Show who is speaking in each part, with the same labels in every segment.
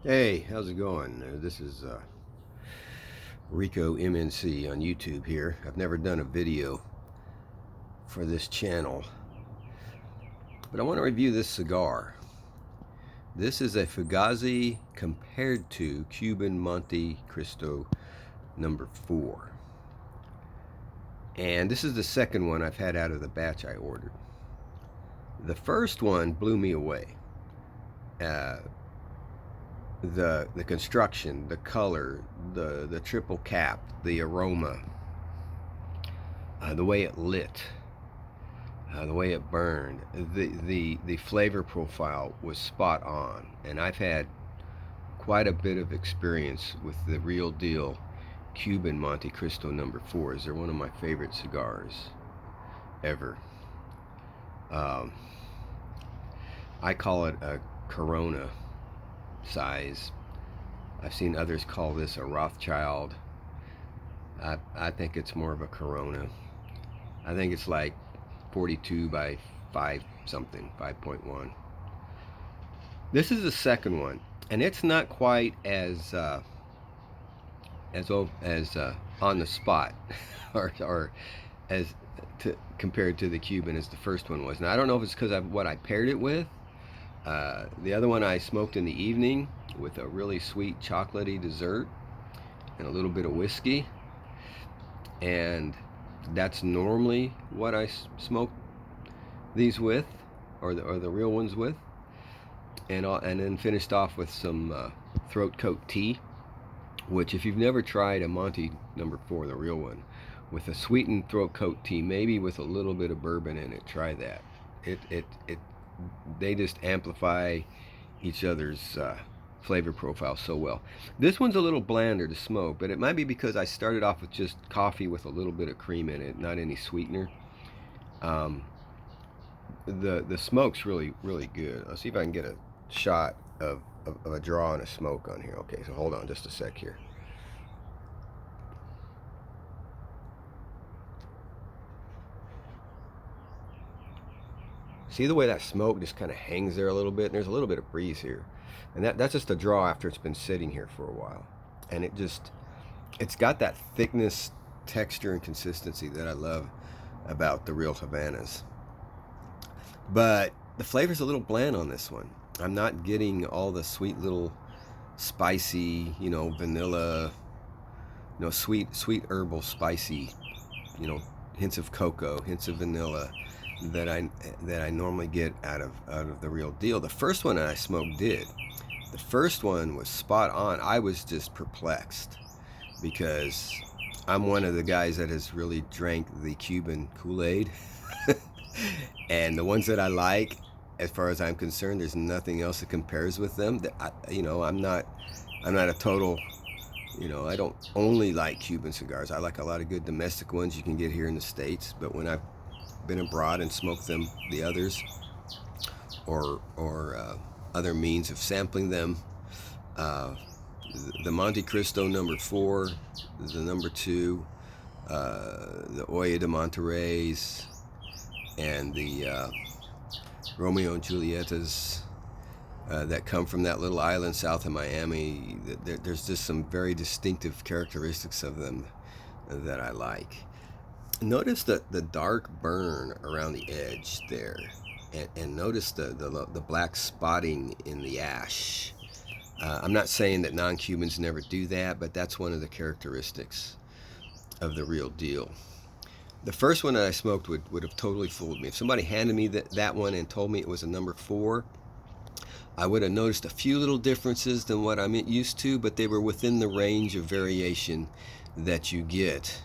Speaker 1: Hey, how's it going? This is Rico MNC on YouTube here. I've never done a video for this channel, but I want to review this cigar. This is a Fugazi compared to Cuban Montecristo number 4. And this is the second one I've had out of the batch I ordered. The first one blew me away. Uh, the construction, the color, the triple cap, the aroma, the way it lit, the way it burned, the flavor profile was spot on. And I've had quite a bit of experience with the real deal Cuban Montecristo number 4s. They're one of my favorite cigars ever. Um, I call it a Corona size. I've seen others call this a Rothschild. I think it's more of a Corona. I think it's like 42 by 5 something, 5.1. This is the second one, and it's not quite as on the spot or as compared to the Cuban as the first one was. Now I don't know if it's because of what I paired it with. The other one I smoked in the evening with a really sweet chocolatey dessert and a little bit of whiskey, and that's normally what I smoke these with, or the real ones with, and then finished off with some throat coat tea, which if you've never tried a Monty number 4, the real one, with a sweetened throat coat tea, maybe with a little bit of bourbon in it, try that. It they just amplify each other's flavor profile so well. This one's a little blander to smoke, but it might be because I started off with just coffee with a little bit of cream in it, not any sweetener. Um, the smoke's really good. Let's see if I can get a shot of a draw and a smoke on here. Okay, so hold on just a sec here. See the way that smoke just kind of hangs there a little bit? And there's a little bit of breeze here. And that's just a draw after it's been sitting here for a while. And it's got that thickness, texture, and consistency that I love about the real Havanas. But the flavor's a little bland on this one. I'm not getting all the sweet little spicy, vanilla, sweet herbal spicy, hints of cocoa, hints of vanilla that I normally get out of the real deal. The first one I smoked did. The first one was spot on. I was just perplexed because I'm one of the guys that has really drank the Cuban Kool-Aid. And the ones that I like, as far as I'm concerned, there's nothing else that compares with them. That I'm not a total, I don't only like Cuban cigars. I like a lot of good domestic ones you can get here in the States. But when I've been abroad and smoked them, the others, or other means of sampling them, the Montecristo number 4, the number 2, the Olla de Monterey's, and the Romeo and Julietas that come from that little island south of Miami. There's just some very distinctive characteristics of them that I like. Notice the dark burn around the edge there, and notice the black spotting in the ash. I'm not saying that non-Cubans never do that, but that's one of the characteristics of the real deal. The first one that I smoked would have totally fooled me. If somebody handed me that one and told me it was a number 4, I would have noticed a few little differences than what I'm used to, but they were within the range of variation that you get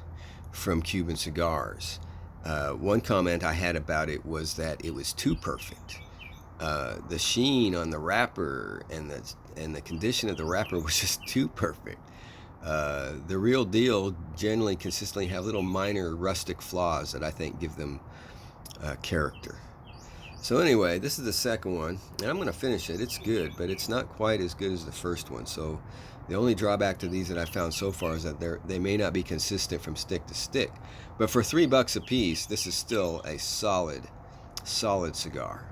Speaker 1: from Cuban cigars. One comment I had about it was that it was too perfect. The sheen on the wrapper and the condition of the wrapper was just too perfect. The real deal generally consistently have little minor rustic flaws that I think give them character. So anyway, this is the second one, and I'm going to finish it. It's good, but it's not quite as good as the first one. So the only drawback to these that I've found so far is that they may not be consistent from stick to stick. But for $3 a piece, this is still a solid cigar.